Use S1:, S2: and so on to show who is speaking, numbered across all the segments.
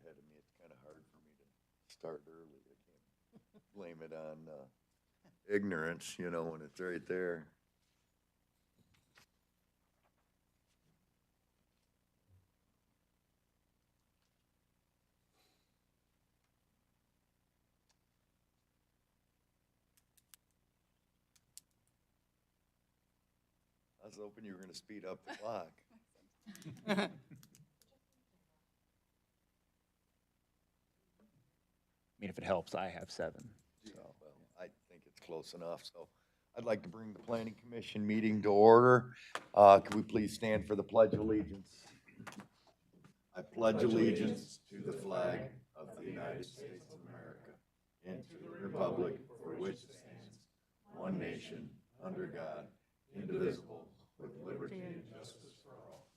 S1: ahead of me. It's kind of hard for me to start early. I can't blame it on ignorance, you know, when it's right there. I was hoping you were going to speed up the clock.
S2: I mean, if it helps, I have 7.
S1: So, well, I think it's close enough, so I'd like to bring the planning commission meeting to order. Could we please stand for the pledge of allegiance? I pledge allegiance to the flag of the United States of America and to the republic for which it stands, one nation, under God, indivisible, with liberty and justice for all.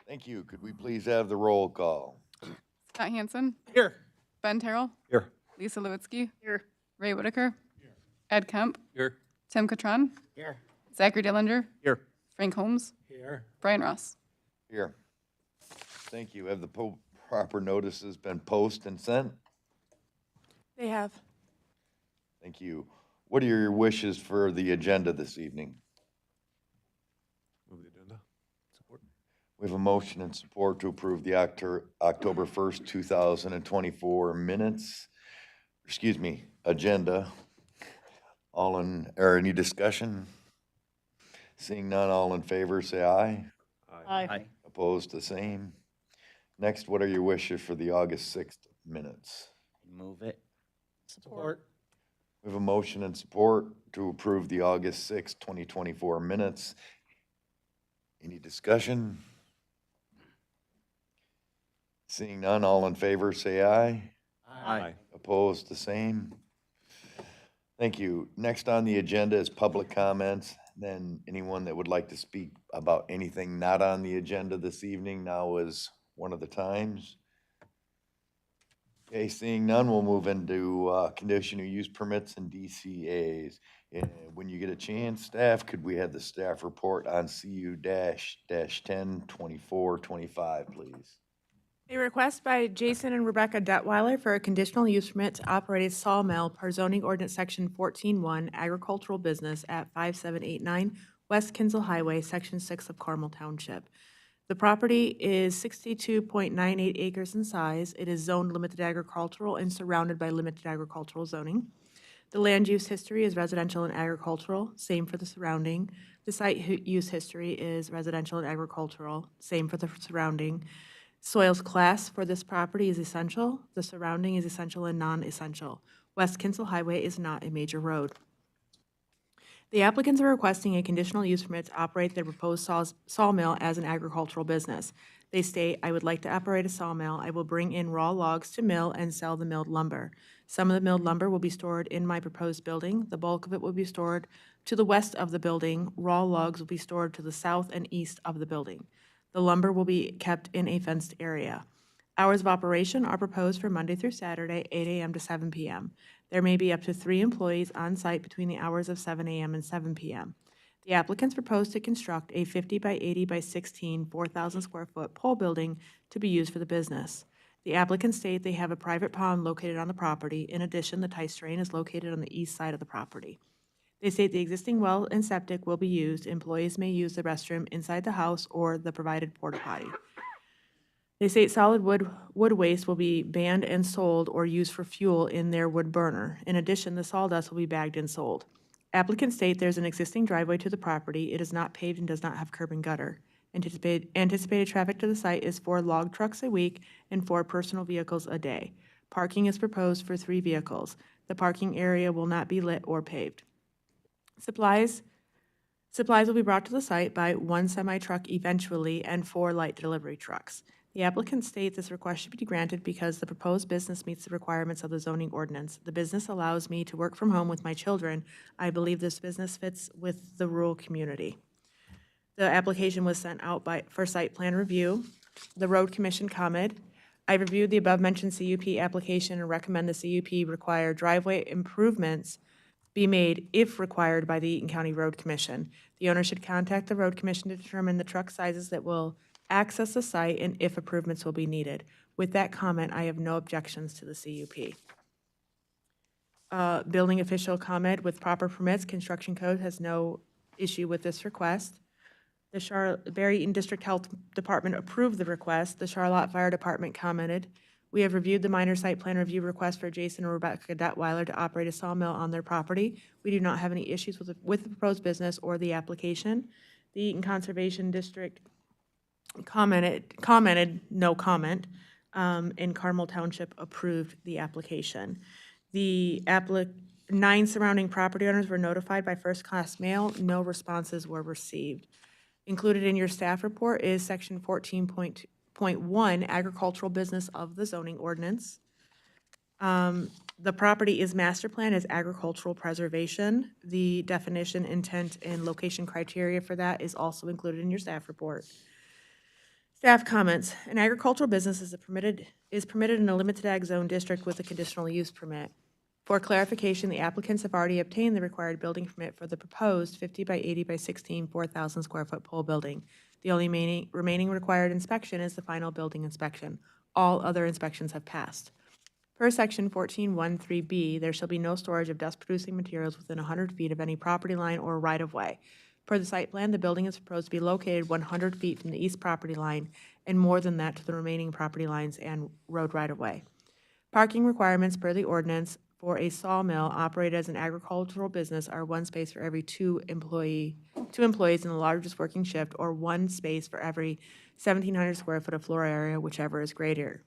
S1: Thank you. Could we please have the roll call?
S3: Scott Hansen.
S2: Here.
S3: Ben Terrell.
S2: Here.
S3: Lisa Lewitsky. Here. Ray Whitaker. Here. Ed Kemp.
S2: Here.
S3: Tim Catron.
S2: Here.
S3: Zachary Dillinger.
S2: Here.
S3: Frank Holmes.
S2: Here.
S3: Brian Ross.
S1: Here. Thank you. Have the proper notices been posted and sent?
S4: They have.
S1: Thank you. What are your wishes for the agenda this evening?
S2: Move the agenda. Support.
S1: We have a motion and support to approve the October 1st, 2024 minutes, agenda. Any discussion? Seeing none, all in favor, say aye.
S2: Aye.
S1: Opposed, the same. Next, what are your wishes for the August 6th minutes?
S2: Move it. Support.
S1: We have a motion and support to approve the August 6th, 2024 minutes. Any discussion? Seeing none, all in favor, say aye.
S2: Aye.
S1: Opposed, the same. Thank you. Next on the agenda is public comments. Then anyone that would like to speak about anything not on the agenda this evening, now is one of the times. Okay, seeing none, we'll move into conditional use permits and DCAs. And when you get a chance, staff, could we have the staff report on CU-10-2425, please?
S4: A request by Jason and Rebecca Detweiler for a conditional use permit to operate a sawmill per zoning ordinance section 14-1 agricultural business at 5789 West Kinsel Highway, section 6 of Carmel Township. The property is 62.98 acres in size. It is zoned limited agricultural and surrounded by limited agricultural zoning. The land use history is residential and agricultural, same for the surrounding. The site use history is residential and agricultural, same for the surrounding. Soils class for this property is essential. The surrounding is essential and non-essential. West Kinsel Highway is not a major road. The applicants are requesting a conditional use permit to operate their proposed sawmill as an agricultural business. They state, "I would like to operate a sawmill. I will bring in raw logs to mill and sell the milled lumber. Some of the milled lumber will be stored in my proposed building. The bulk of it will be stored to the west of the building. Raw logs will be stored to the south and east of the building. The lumber will be kept in a fenced area. Hours of operation are proposed for Monday through Saturday, 8 a.m. to 7 p.m. There may be up to 3 employees on site between the hours of 7 a.m. and 7 p.m. The applicants propose to construct a 50 by 80 by 16, 4,000 square foot pole building to be used for the business. The applicants state they have a private pond located on the property. In addition, the Tice drain is located on the east side of the property. They state the existing well and septic will be used. Employees may use the restroom inside the house or the provided porta potty. They state solid wood waste will be banned and sold or used for fuel in their wood burner. In addition, the sawdust will be bagged and sold. Applicants state there's an existing driveway to the property. It is not paved and does not have curb and gutter. Anticipated traffic to the site is 4 log trucks a week and 4 personal vehicles a day. Parking is proposed for 3 vehicles. The parking area will not be lit or paved. Supplies will be brought to the site by 1 semi-truck eventually and 4 light delivery trucks. The applicant states this request should be granted because the proposed business meets the requirements of the zoning ordinance. The business allows me to work from home with my children. I believe this business fits with the rural community. The application was sent out for site plan review. The road commission commented, "I reviewed the above-mentioned CUP application and recommend the CUP require driveway improvements be made if required by the Eaton County Road Commission. The owner should contact the Road Commission to determine the truck sizes that will access the site, and if improvements will be needed. With that comment, I have no objections to the CUP. Building official comment, with proper permits, construction code has no issue with this request. The Berry Eaton District Health Department approved the request. The Charlotte Fire Department commented, "We have reviewed the minor site plan review request for Jason and Rebecca Detweiler to operate a sawmill on their property. We do not have any issues with the proposed business or the application." The Eaton Conservation District commented, no comment, and Carmel Township approved the application. The 9 surrounding property owners were notified by first-class mail. No responses were received. Included in your staff report is section 14.1, agricultural business of the zoning ordinance. The property is master plan as agricultural preservation. The definition, intent, and location criteria for that is also included in your staff report. Staff comments, an agricultural business is permitted in a limited ag zone district with a conditional use permit. For clarification, the applicants have already obtained the required building permit for the proposed 50 by 80 by 16, 4,000 square foot pole building. The only remaining required inspection is the final building inspection. All other inspections have passed. Per section 14.1.3b, there shall be no storage of dust-producing materials within 100 feet of any property line or right-of-way. Per the site plan, the building is proposed to be located 100 feet from the east property line and more than that to the remaining property lines and road right-of-way. Parking requirements per the ordinance for a sawmill operated as an agricultural business are 1 space for every 2 employees in the largest working shift, or 1 space for every 1,700 square foot of floor area, whichever is greater.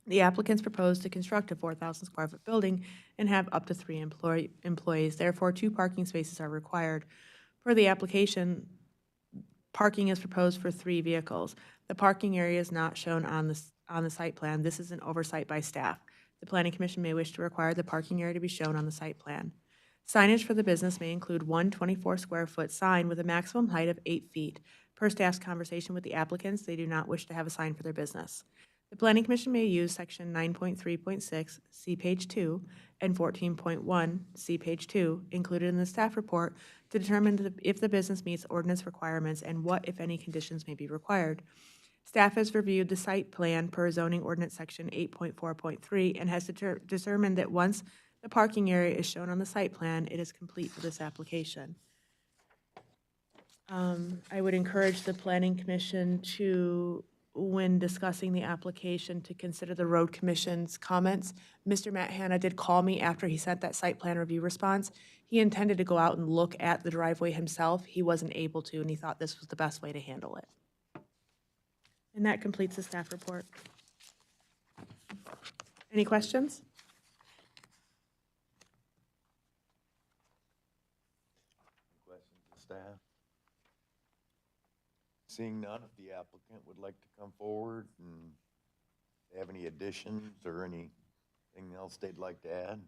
S4: The applicants propose to construct a 4,000 square foot building and have up to 3 employees. Therefore, 2 parking spaces are required. For the application, parking is proposed for 3 vehicles. The parking area is not shown on the site plan. This is an oversight by staff. The Planning Commission may wish to require the parking area to be shown on the site plan. Signage for the business may include 1 24-square-foot sign with a maximum height of 8 feet. Per staff's conversation with the applicants, they do not wish to have a sign for their business. The Planning Commission may use section 9.3.6, see page 2, and 14.1, see page 2, included in the staff report to determine if the business meets ordinance requirements and what, if any, conditions may be required. Staff has reviewed the site plan per zoning ordinance section 8.4.3 and has determined that once the parking area is shown on the site plan, it is complete for this application. I would encourage the Planning Commission to, when discussing the application, to consider the Road Commission's comments. Mr. Matt Hanna did call me after he sent that site plan review response. He intended to go out and look at the driveway himself. He wasn't able to, and he thought this was the best way to handle it. And that completes the staff report. Any questions?
S1: Questions of staff? Seeing none, if the applicant would like to come forward and have any additions or anything else they'd like to add?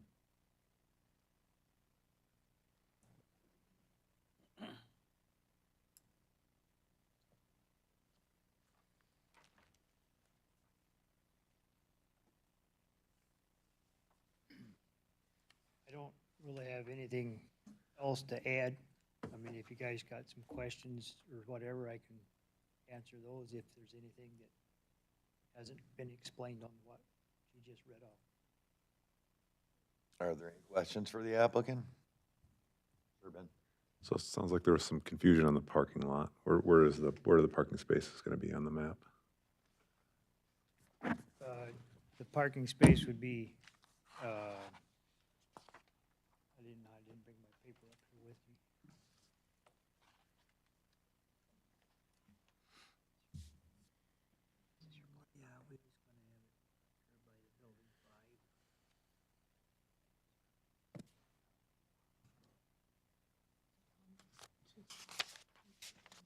S5: I don't really have anything else to add. I mean, if you guys got some questions or whatever, I can answer those if there's anything that hasn't been explained on what you just read off.
S1: Are there any questions for the applicant? Sure, Ben.
S2: So it sounds like there was some confusion on the parking lot. Where are the parking spaces going to be on the map?
S5: The parking space would be, I didn't bring my paper up here with me. Yeah, we're just gonna have it here by the building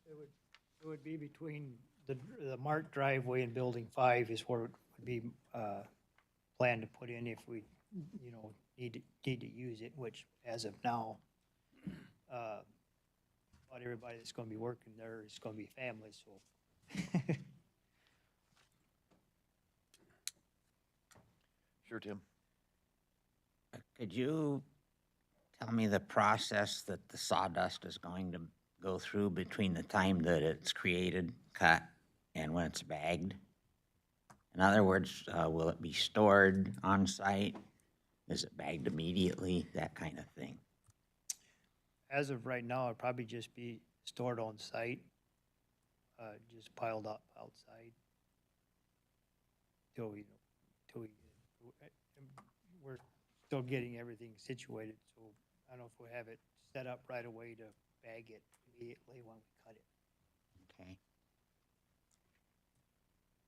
S5: 5. It would be between the marked driveway and building 5 is where it would be planned to put in if we, need to use it, which as of now, not everybody that's gonna be working there is gonna be family, so.
S1: Sure, Tim.
S6: Could you tell me the process that the sawdust is going to go through between the time that it's created, cut, and when it's bagged? In other words, will it be stored on site? Is it bagged immediately? That kind of thing.
S5: As of right now, it'd probably just be stored on site, just piled up outside. Till we, we're still getting everything situated, so I don't know if we'll have it set up right away to bag it immediately when we cut it.
S6: Okay.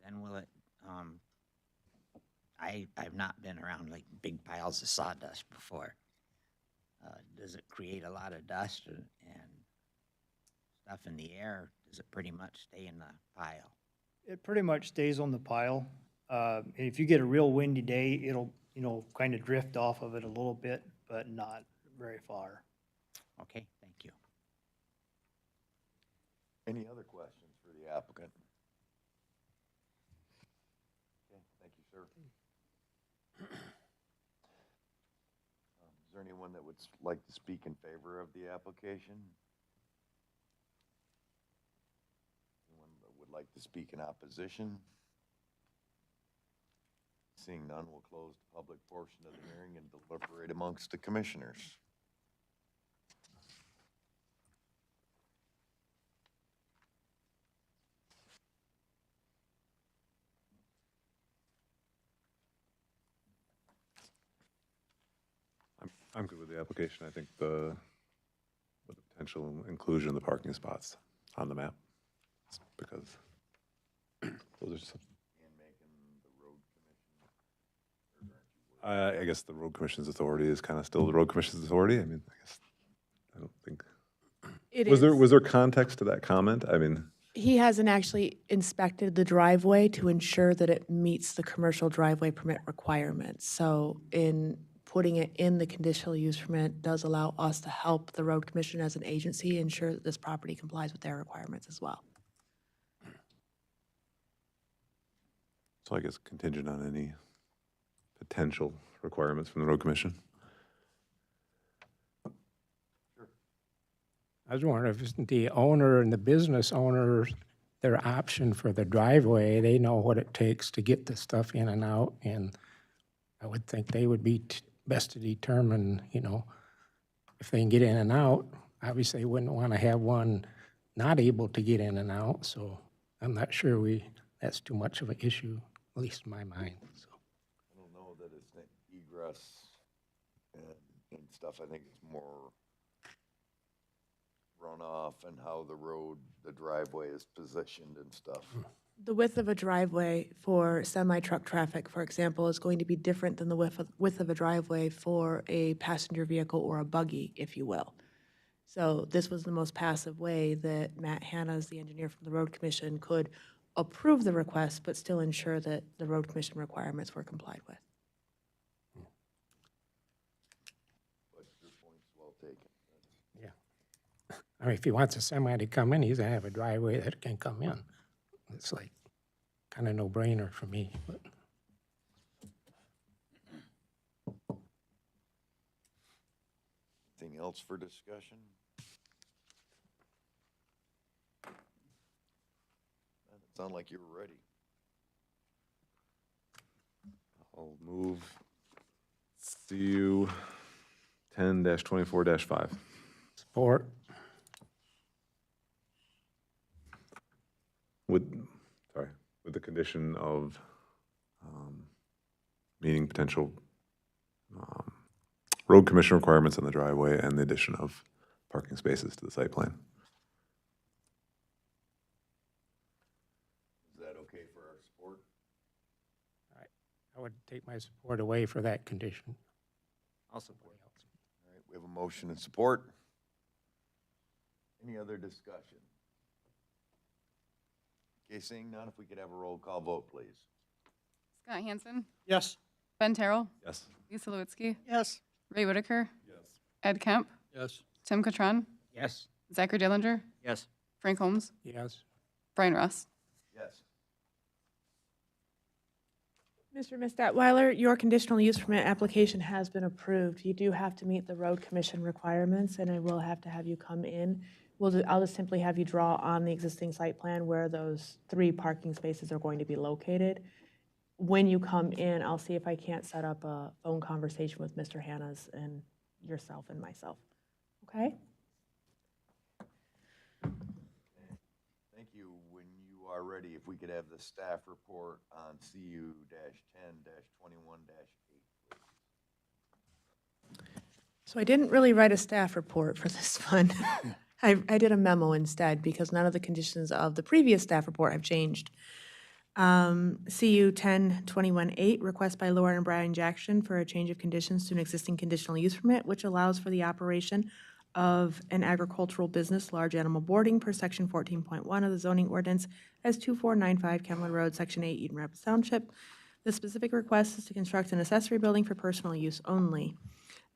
S6: Then will it, I've not been around like big piles of sawdust before. Does it create a lot of dust and stuff in the air? Does it pretty much stay in the pile?
S5: It pretty much stays on the pile. If you get a real windy day, it'll, kind of drift off of it a little bit, but not very far.
S6: Okay, thank you.
S1: Any other questions for the applicant? Okay, thank you, sir. Is there anyone that would like to speak in favor of the application? Anyone that would like to speak in opposition? Seeing none, we'll close the public portion of the hearing and deliberate amongst the commissioners.
S2: I'm good with the application. I think the potential inclusion of the parking spots on the map, because those are some,
S1: And making the road commission.
S2: I guess the road commission's authority is kind of still the road commission's authority. I mean, I guess, I don't think,
S4: It
S2: was
S4: is.
S2: there context to that comment? I mean,
S4: He hasn't actually inspected the driveway to ensure that it meets the commercial driveway permit requirements. So in putting it in the conditional use permit does allow us to help the road commission as an agency ensure that this property complies with their requirements as well.
S2: so I guess contingent on any potential requirements from the road commission.
S7: I was wondering if the owner and the business owner, their option for the driveway, they know what it takes to get the stuff in and out, and I would think they would be best to determine, if they can get in and out. Obviously, they wouldn't want to have one not able to get in and out, so I'm not sure that's too much of an issue, at least in my mind, so.
S1: I don't know that it's the egress and stuff. I think it's more runoff and how the driveway is positioned and stuff.
S4: The width of a driveway for semi-truck traffic, for example, is going to be different than the width of a driveway for a passenger vehicle or a buggy, if you will. So this was the most passive way that Matt Hannas, the engineer from the Road Commission, could approve the request, but still ensure that the Road Commission requirements were complied with.
S1: But your point's well taken.
S7: Yeah. I mean, if he wants a semi to come in, he's gonna have a driveway that can come in. It's like, kind of no-brainer for me, but.
S1: Anything else for discussion? It sounded like you were ready.
S2: I'll move CU 10-24-5.
S7: Support.
S2: With the condition of meeting potential road commission requirements on the driveway and the addition of parking spaces to the site plan.
S1: Is that okay for our support?
S7: I would take my support away for that condition.
S6: I'll support.
S1: All right, we have a motion and support. Any other discussion? Okay, seeing none, if we could have a roll call vote, please.
S3: Scott Hansen,
S5: Yes.
S3: Ben Terrell,
S2: Yes.
S3: Lisa Lewitsky,
S5: Yes.
S3: Ray Whitaker,
S2: Yes.
S3: Ed Kemp,
S5: Yes.
S3: Tim Catron,
S6: Yes.
S3: Zachary Dillinger,
S6: Yes.
S3: Frank Holmes,
S7: Yes.
S3: Brian Ross.
S1: Yes.
S4: Mr. Detweiler, your conditional use permit application has been approved. You do have to meet the road commission requirements, and I will have to have you come in I'll just simply have you draw on the existing site plan where those 3 parking spaces are going to be located. When you come in, I'll see if I can't set up a phone conversation with Mr. Hannas and yourself and myself. Okay?
S1: Thank you. When you are ready, if we could have the staff report on CU-10-21-8.
S4: So I didn't really write a staff report for this one. I did a memo instead because none of the conditions of the previous staff report have changed. CU 10-21-8, request by Lauren and Brian Jackson for a change of conditions to an existing conditional use permit, which allows for the operation of an agricultural business, large animal boarding per section 14.1 of the zoning ordinance as 2495 Kemlin Road, section 8, Eden Rapids Township. The specific request is to construct an accessory building for personal use only.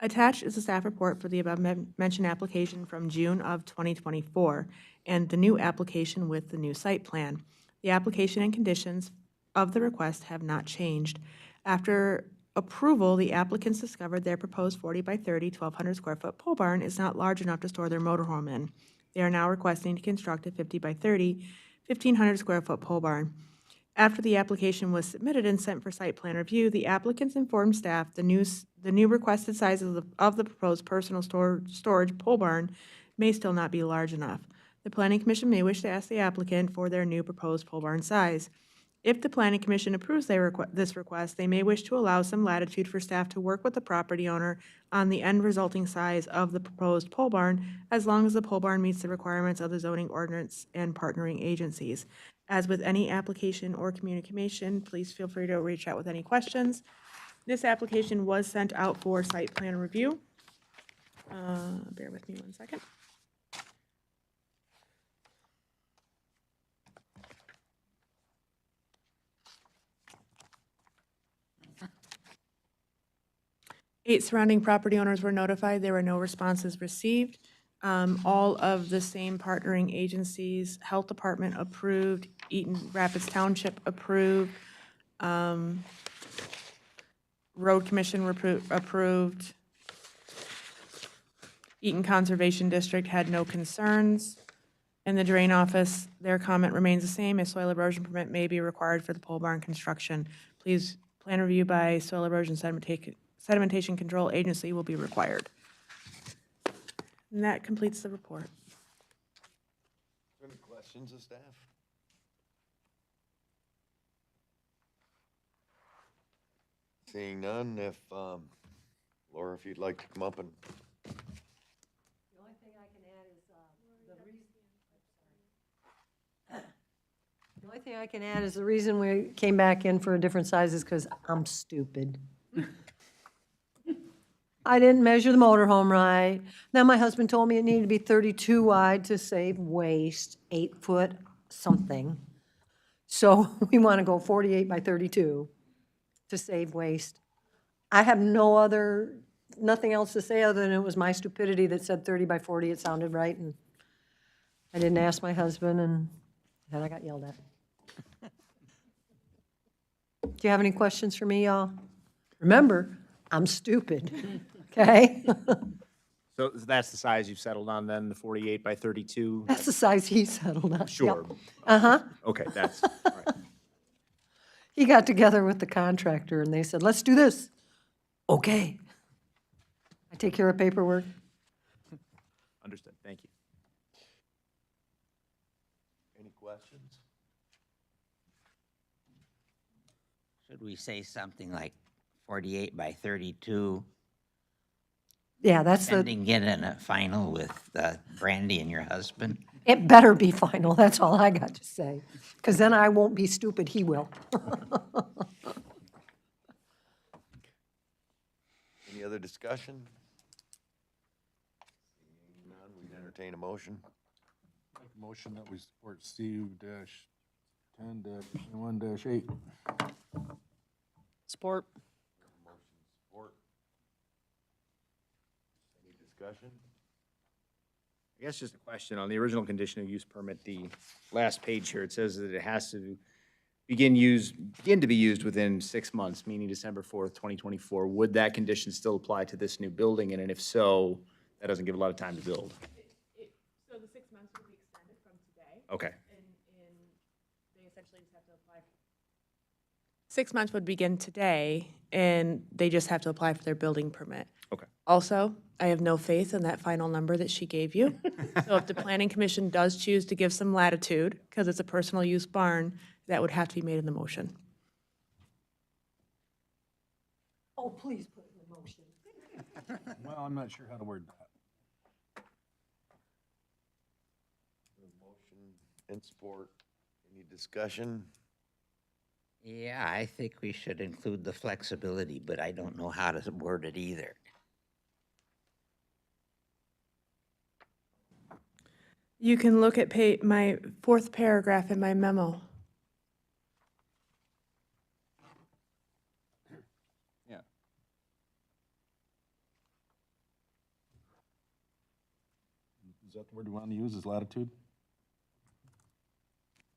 S4: Attached is a staff report for the above-mentioned application from June of 2024 and the new application with the new site plan. The application and conditions of the request have not changed. After approval, the applicants discovered their proposed 40 by 30, 1,200 square foot pole barn is not large enough to store their motorhome in. They are now requesting to construct a 50 by 30, 1,500 square foot pole barn. After the application was submitted and sent for site plan review, the applicants informed staff the new requested size of the proposed personal storage pole barn may still not be large enough. The Planning Commission may wish to ask the applicant for their new proposed pole barn size. If the Planning Commission approves this request, they may wish to allow some latitude for staff to work with the property owner on the end resulting size of the proposed pole barn, as long as the pole barn meets the requirements of the zoning ordinance and partnering agencies. As with any application or communication, please feel free to reach out with any questions. This application was sent out for site plan review. Bear with me one second. Eight surrounding property owners were notified. There were no responses received. All of the same partnering agencies, Health Department approved, Eden Rapids Township approved, Road Commission approved, Eaton Conservation District had no concerns. In the Drain Office, their comment remains the same. A soil erosion permit may be required for the pole barn construction. Please, plan review by Soil Erosion Sedimentation Control Agency will be required. And that completes the report.
S1: Any questions of staff? Seeing none, if, Laura, if you'd like to come up and.
S8: The only thing I can add is, the only thing I can add is the reason we came back in for a different size is because I'm stupid. I didn't measure the motorhome right. Then my husband told me it needed to be 32 wide to save waste, 8 foot something. So we want to go 48 by 32 to save waste. I have nothing else to say other than it was my stupidity that said 30 by 40, it sounded right, and I didn't ask my husband, and then I got yelled at. Do you have any questions for me, y'all? Remember, I'm stupid, okay?
S9: So that's the size you've settled on then, the 48 by 32?
S8: That's the size he settled on.
S9: Sure.
S8: Uh-huh.
S9: Okay, that's, all right.
S8: He got together with the contractor, and they said, let's do this. Okay. I take care of paperwork.
S9: Understood, thank you.
S1: Any questions?
S6: Should we say something like 48 by 32?
S8: Yeah, that's the,
S6: Pending getting a final with Brandy and your husband?
S8: it better be final, that's all I got to say. Because then I won't be stupid, he will.
S1: Any other discussion? Seeing none, we'd entertain a motion.
S10: Make a motion that we support CU-10-21-8.
S8: Sport.
S1: Motion support. Any discussion?
S9: I guess just a question on the original conditional use permit, the last page here, it says that it has to begin to be used within 6 months, meaning December 4th, 2024. Would that condition still apply to this new building? And if so, that doesn't give a lot of time to build.
S4: So the 6 months
S9: Okay,
S4: 6 months would begin today, and they just have to apply for their building permit.
S9: okay.
S4: Also, I have no faith in that final number that she gave you. So if the planning commission does choose to give some latitude, because it's a personal use barn, that would have to be made in the motion.
S8: Oh, please put it in motion.
S10: Well, I'm not sure how to word that.
S1: Motion and support. Any discussion?
S6: Yeah, I think we should include the flexibility, but I don't know how to word it either.
S4: You can look at my fourth paragraph in my memo.
S10: Yeah. Is that the word we want to use, is latitude?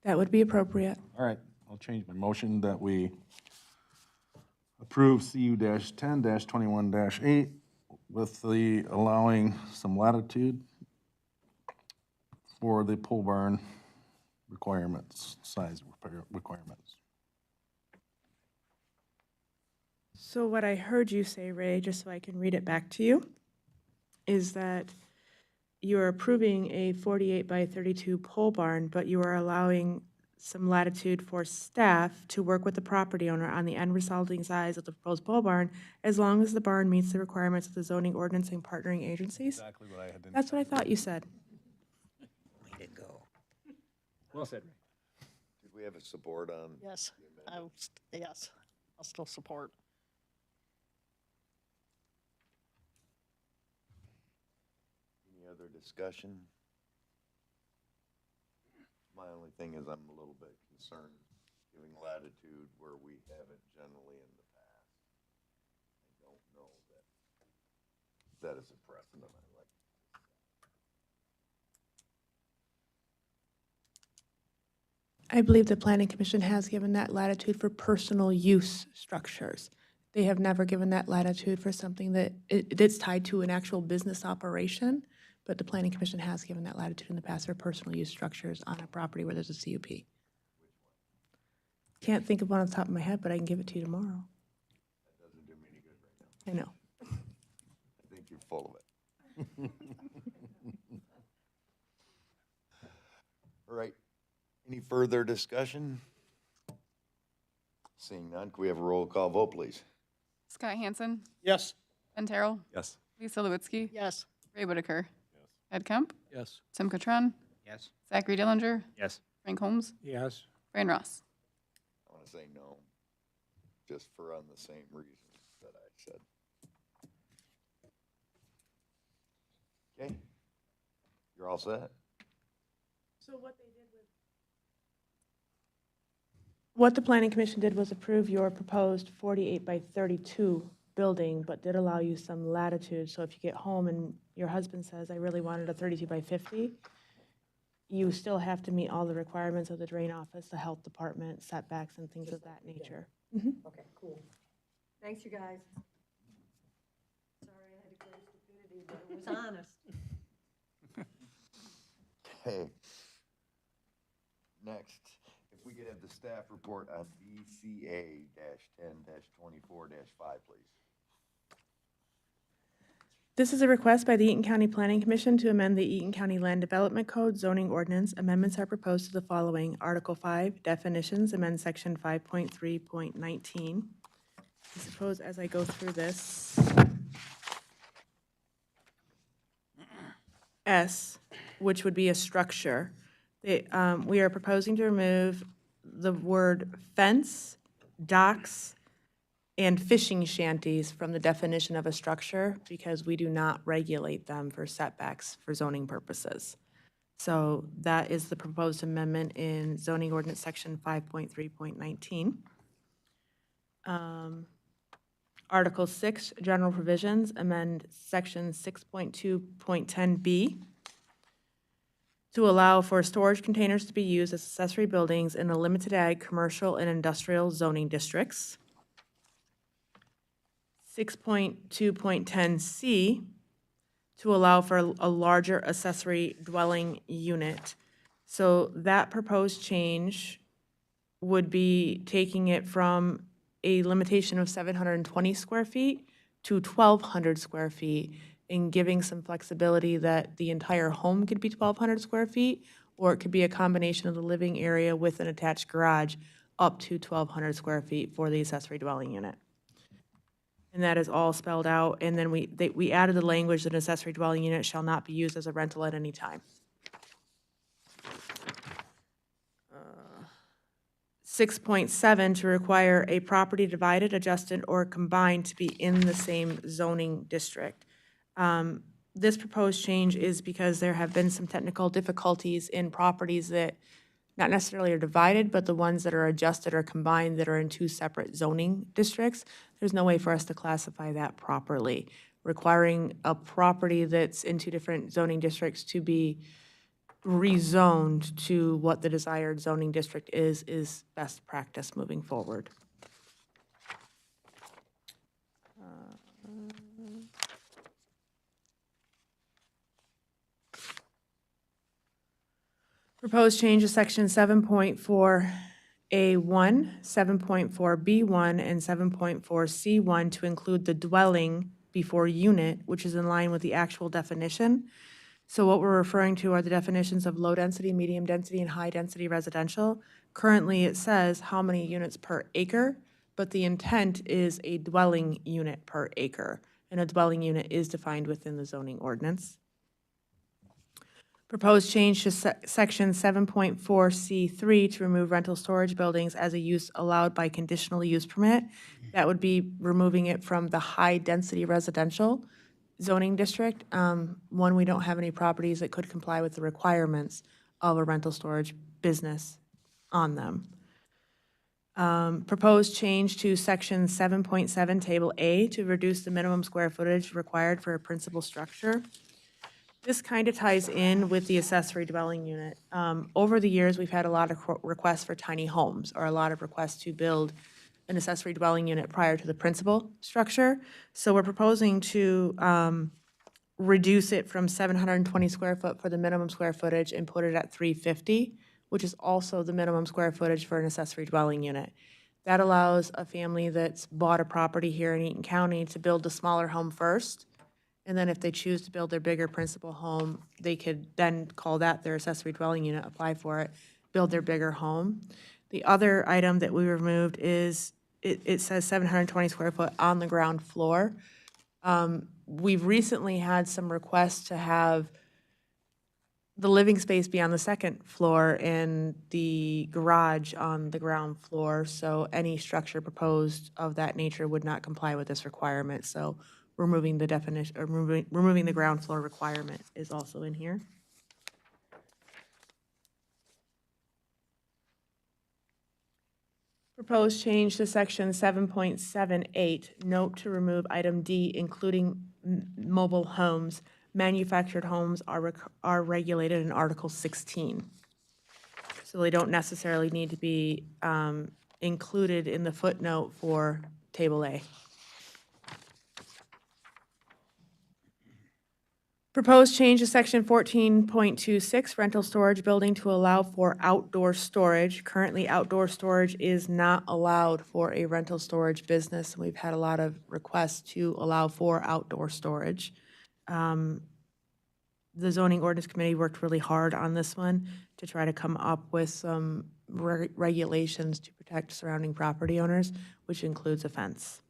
S4: That would be appropriate.
S10: All right, I'll change my motion that we approve CU-10-21-8 with the allowing some latitude for the pole barn requirements, size requirements.
S4: So what I heard you say, Ray, just so I can read it back to you, is that you're approving a 48 by 32 pole barn, but you are allowing some latitude for staff to work with the property owner on the end resulting size of the proposed pole barn, as long as the barn meets the requirements of the zoning ordinance and partnering agencies?
S10: Exactly what I had.
S4: That's what I thought you said.
S6: Way to go.
S9: Well said.
S1: Did we have a support on?
S11: Yes, yes, I'll still support.
S1: Any other discussion? My only thing is I'm a little bit concerned giving latitude where we haven't generally in the past. I don't know that is a precedent I like.
S4: I believe the planning commission has given that latitude for personal use structures. They have never given that latitude for something that, it's tied to an actual business operation, but the planning commission has given that latitude in the past for personal use structures on a property where there's a CUP. Can't think of one on the top of my head, but I can give it to you tomorrow.
S1: That doesn't do me any good right now.
S4: I know.
S1: I think you're full of it. All right. Any further discussion? Seeing none, can we have a roll call vote, please?
S3: Scott Hansen,
S5: Yes.
S3: Ben Terrell,
S2: Yes.
S3: Lisa Lewitsky,
S11: Yes,
S3: Ray Whitaker, Ed Kemp,
S10: Yes.
S3: Tim Cotron,
S6: Yes?
S3: Zachary Dillinger,
S9: Yes.
S3: Frank Holmes,
S7: Yes.
S3: Brian Ross.
S1: I want to say no, just for on the same reasons that I said. Okay, you're all set?
S4: So what the planning commission did was approve your proposed 48 by 32 building, but did allow you some latitude. So if you get home and your husband says, I really wanted a 32 by 50, you still have to meet all the requirements of the drain office, the health department, setbacks and things of that nature.
S8: Okay, cool. Thanks, you guys. Sorry I had to declare stupidity, but it was honest.
S1: Okay. Next, if we could have the staff report on BCA -10-24-5, please.
S4: This is a request by the Eaton County Planning Commission to amend the Eaton County Land Development Code zoning ordinance. Amendments are proposed to the following. Article 5, definitions, amend section 5.3.19. I suppose as I go through this, S, which would be a structure, we are proposing to remove the word fence, docks, and fishing shanties from the definition of a structure because we do not regulate them for setbacks for zoning purposes. So that is the proposed amendment in zoning ordinance section 5.3.19. Article 6, general provisions, amend section 6.2.10B to allow for storage containers to be used as accessory buildings in the limited ag, commercial, and industrial zoning districts. 6.2.10C to allow for a larger accessory dwelling unit. So that proposed change would be taking it from a limitation of 720 square feet to 1,200 square feet, and giving some flexibility that the entire home could be 1,200 square feet, or it could be a combination of the living area with an attached garage up to 1,200 square feet for the accessory dwelling unit. And that is all spelled out, and then we added the language that an accessory dwelling unit shall not be used as a rental at any time. 6.7, to require a property divided, adjusted, or combined to be in the same zoning district. This proposed change is because there have been some technical difficulties in properties that not necessarily are divided, but the ones that are adjusted or combined that are in two separate zoning districts. There's no way for us to classify that properly. Requiring a property that's in two different zoning districts to be rezoned to what the desired zoning district is best practice moving forward. Proposed change to section 7.4A1, 7.4B1, and 7.4C1 to include the dwelling before unit, which is in line with the actual definition. So what we're referring to are the definitions of low-density, medium-density, and high-density residential. Currently, it says how many units per acre, but the intent is a dwelling unit per acre, and a dwelling unit is defined within the zoning ordinance. Proposed change to section 7.4C3 to remove rental storage buildings as a use allowed by conditional use permit. That would be removing it from the high-density residential zoning district. One, we don't have any properties that could comply with the requirements of a rental storage business on them. Proposed change to section 7.7, table A, to reduce the minimum square footage required for a principal structure. This kind of ties in with the accessory dwelling unit. Over the years, we've had a lot of requests for tiny homes, or a lot of requests to build an accessory dwelling unit prior to the principal structure. So we're proposing to reduce it from 720 square foot for the minimum square footage and put it at 350, which is also the minimum square footage for an accessory dwelling unit. That allows a family that's bought a property here in Eaton County to build a smaller home first. And then if they choose to build their bigger principal home, they could then call that their accessory dwelling unit, apply for it, build their bigger home. The other item that we removed is, it says 720 square foot on the ground floor. We've recently had some requests to have the living space be on the second floor and the garage on the ground floor. So any structure proposed of that nature would not comply with this requirement. So removing the definition, or removing the ground floor requirement is also in here. Proposed change to section 7.78, note to remove item D, including mobile homes. Manufactured homes are regulated in Article 16. So they don't necessarily need to be included in the footnote for Table A. Proposed change to section 14.26, rental storage building to allow for outdoor storage. Currently, outdoor storage is not allowed for a rental storage business. We've had a lot of requests to allow for outdoor storage. The zoning ordinance committee worked really hard on this one to try to come up with some regulations to protect surrounding property owners, which includes a fence.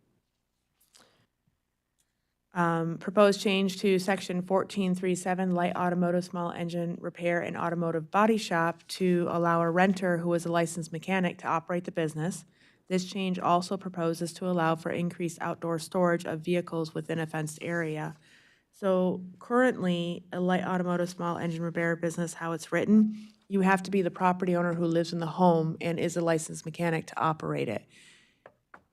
S4: Proposed change to section 14.37, light automotive, small engine repair, and automotive body shop to allow a renter who is a licensed mechanic to operate the business. This change also proposes to allow for increased outdoor storage of vehicles within a fenced area. So currently, a light automotive, small engine repair business, how it's written, you have to be the property owner who lives in the home and is a licensed mechanic to operate it.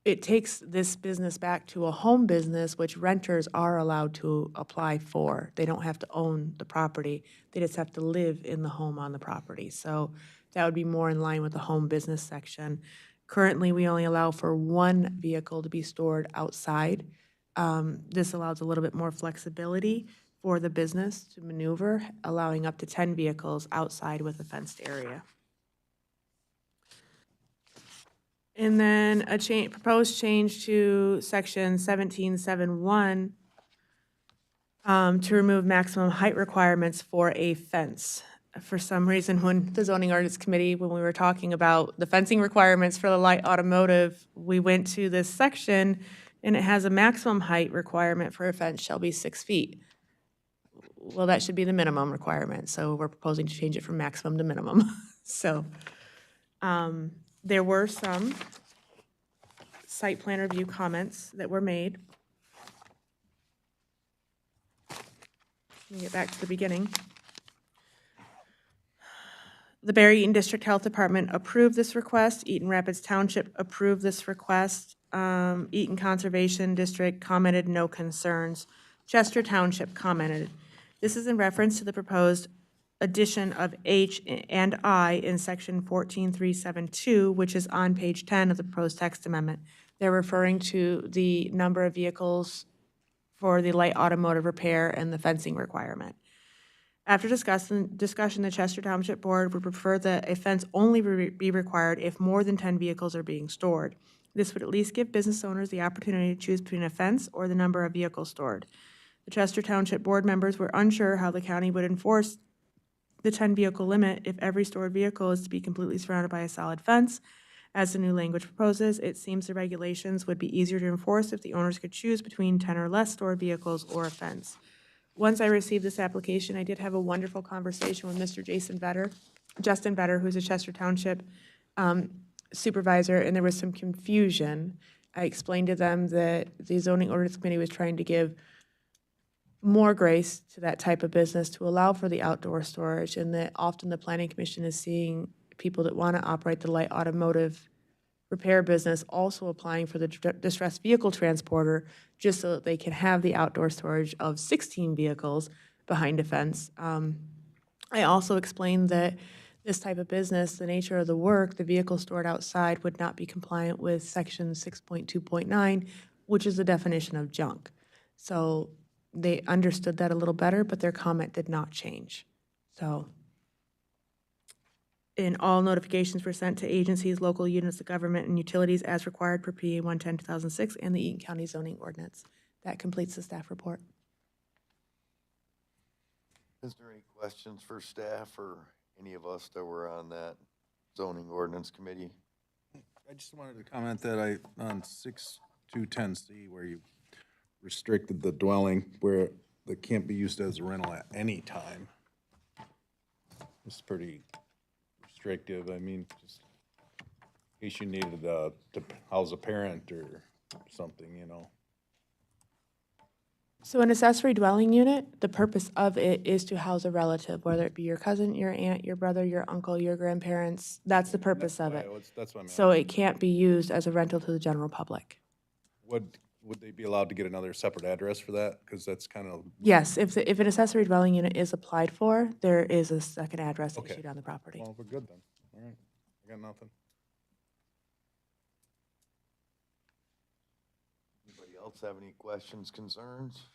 S4: It takes this business back to a home business, which renters are allowed to apply for. They don't have to own the property. They just have to live in the home on the property. So that would be more in line with the home business section. Currently, we only allow for one vehicle to be stored outside. This allows a little bit more flexibility for the business to maneuver, allowing up to 10 vehicles outside with a fenced area. And then a proposed change to section 1771 to remove maximum height requirements for a fence. For some reason, when the zoning ordinance committee, when we were talking about the fencing requirements for the light automotive, we went to this section and it has a maximum height requirement for a fence shall be 6 feet. Well, that should be the minimum requirement, so we're proposing to change it from maximum to minimum. So, there were some site plan review comments that were made. Let me get back to the beginning. The Barry Eaton District Health Department approved this request. Eaton Rapids Township approved this request. Eaton Conservation District commented no concerns. Chester Township commented. This is in reference to the proposed addition of H and I in section 14372, which is on page 10 of the proposed text amendment. They're referring to the number of vehicles for the light automotive repair and the fencing requirement. After discussion, the Chester Township Board would prefer that a fence only be required if more than 10 vehicles are being stored. This would at least give business owners the opportunity to choose between a fence or the number of vehicles stored. The Chester Township Board members were unsure how the county would enforce the 10-vehicle limit if every stored vehicle is to be completely surrounded by a solid fence. As the new language proposes, it seems the regulations would be easier to enforce if the owners could choose between 10 or less stored vehicles or a fence. Once I received this application, I did have a wonderful conversation with Mr. Justin Vetter, who's a Chester Township supervisor, and there was some confusion. I explained to them that the zoning ordinance committee was trying to give more grace to that type of business to allow for the outdoor storage, and that often the planning commission is seeing people that want to operate the light automotive repair business also applying for the distressed vehicle transporter just so that they can have the outdoor storage of 16 vehicles behind a fence. I also explained that this type of business, the nature of the work, the vehicle stored outside would not be compliant with section 6.2.9, which is the definition of junk. So they understood that a little better, but their comment did not change. So, and all notifications were sent to agencies, local units of government, and utilities as required per PA 110/2006 and the Eaton County zoning ordinance. That completes the staff report.
S1: Is there any questions for staff or any of us that were on that zoning ordinance committee?
S10: I just wanted to comment that on 6210C, where you restricted the dwelling where it can't be used as a rental at any time. It's pretty restrictive. I mean, just in case you needed to house a parent or something, you know.
S4: So an accessory dwelling unit, the purpose of it is to house a relative, whether it be your cousin, your aunt, your brother, your uncle, your grandparents. That's the purpose of it.
S10: That's what I mean.
S4: So it can't be used as a rental to the general public.
S10: Would they be allowed to get another separate address for that? Because that's kind of,
S4: Yes, if an accessory dwelling unit is applied for, there is a second address
S10: Okay.
S4: issued on the property.
S10: well, we're good then. All right, I got nothing.
S1: Anybody else have any questions, concerns?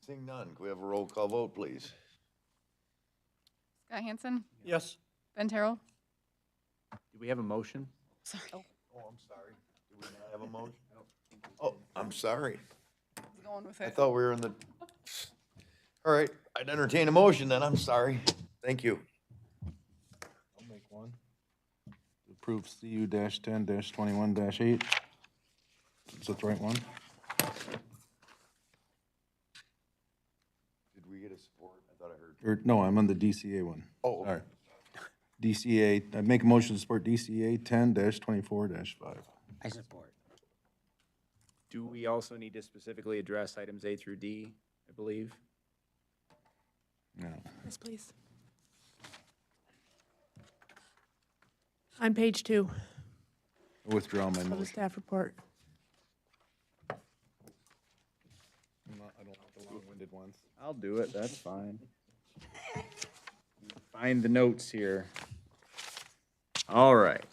S1: Seeing none, can we have a roll call vote, please?
S3: Scott Hansen,
S5: Yes.
S3: Ben Terrell,
S9: Do we have a motion?
S3: sorry,
S1: Oh, I'm sorry. Do we not have a motion? Oh, I'm sorry.
S3: going with
S1: I
S3: it.
S1: thought we were in the, all right, I'd entertain a motion then, I'm sorry. Thank you.
S10: I'll make one. Approve CU-10-21-8. Is that the right one?
S1: Did we get a support? I thought I heard.
S10: Or, no, I'm on the DCA one.
S1: Oh, okay.
S10: Sorry. DCA, I make a motion to support DCA 10-24-5.
S6: I support.
S9: Do we also need to specifically address items A through D, I believe?
S10: No.
S4: Yes, please. On page 2
S10: I withdraw my
S4: of the
S10: motion.
S4: staff report.
S10: I don't like the long-winded ones.
S9: I'll do it, that's fine. Find the notes here. All right.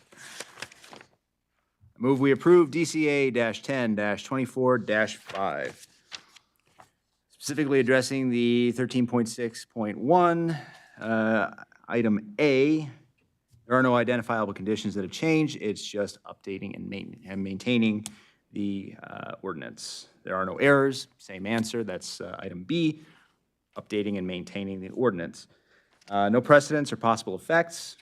S9: I move we approve DCA 10 24 specifically addressing the 13.6.1, item A. There are no identifiable conditions that have changed. It's just updating and maintaining the ordinance. There are no errors. Same answer. That's item B, updating and maintaining the ordinance. No precedents or possible effects,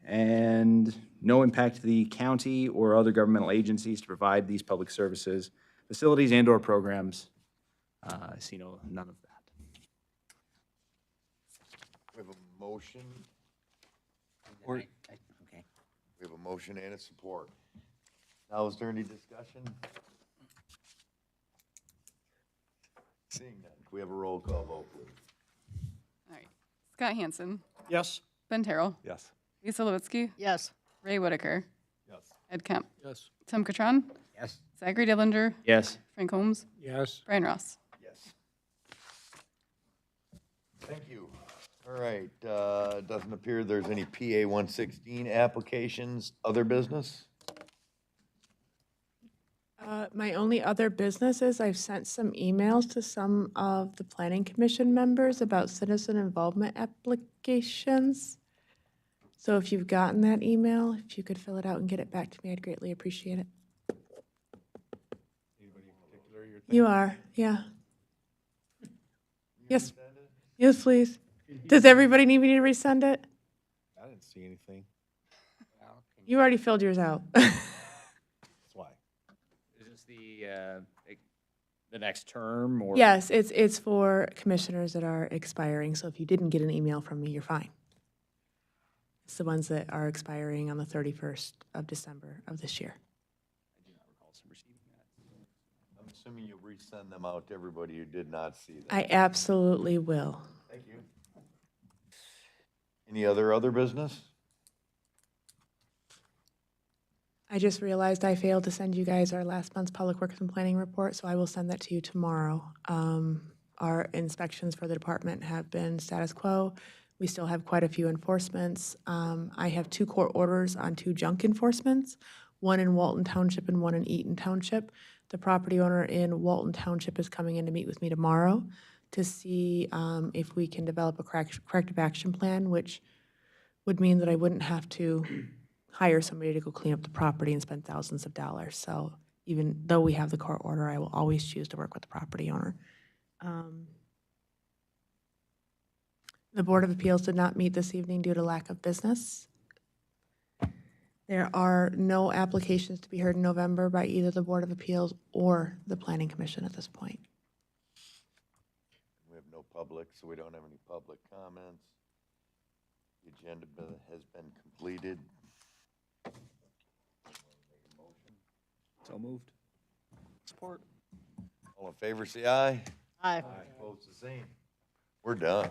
S9: and no impact to the county or other governmental agencies to provide these public services, facilities, and/or programs. I see none of that.
S1: We have a motion,
S6: Okay.
S1: we have a motion and a support. Now, is there any discussion? Seeing none, can we have a roll call vote, please?
S3: All right. Scott Hansen,
S5: Yes.
S3: Ben Terrell,
S2: Yes.
S3: Lisa Lewitsky,
S11: Yes.
S3: Ray Whitaker,
S1: Yes.
S3: Ed Kemp,
S5: Yes.
S3: Tim Catron,
S6: Yes.
S3: Zachary Dillinger,
S9: Yes.
S3: Frank Holmes,
S7: Yes.
S3: Brian Ross.
S1: Yes. Thank you. All right, doesn't appear there's any PA 116 applications. Other business?
S4: My only other business is I've sent some emails to some of the planning commission members about citizen involvement applications. So if you've gotten that email, if you could fill it out and get it back to me, I'd greatly appreciate it. You are, yeah. Yes, yes, please. Does everybody need me to resend it?
S10: I didn't see anything.
S4: You already filled yours out.
S10: That's why.
S9: Is this the next term or?
S4: Yes, it's for commissioners that are expiring, so if you didn't get an email from me, you're fine. It's the ones that are expiring on the 31st of December of this year.
S1: I'm assuming you'll resend them out to everybody who did not see them.
S4: I absolutely will.
S1: Thank you. Any other business?
S4: I just realized I failed to send you guys our last month's Public Works and Planning report, so I will send that to you tomorrow. Our inspections for the department have been status quo. We still have quite a few enforcements. I have 2 court orders on 2 junk enforcements, one in Walton Township and one in Eaton Township. The property owner in Walton Township is coming in to meet with me tomorrow to see if we can develop a corrective action plan, which would mean that I wouldn't have to hire somebody to go clean up the property and spend thousands of dollars. So even though we have the court order, I will always choose to work with the property owner. The Board of Appeals did not meet this evening due to lack of business. There are no applications to be heard in November by either the Board of Appeals or the Planning Commission at this point.
S1: We have no public, so we don't have any public comments. The agenda has been completed.
S9: So moved.
S11: Support.
S1: All in favor, say aye.
S11: Aye.
S1: Opposed, the same. We're done.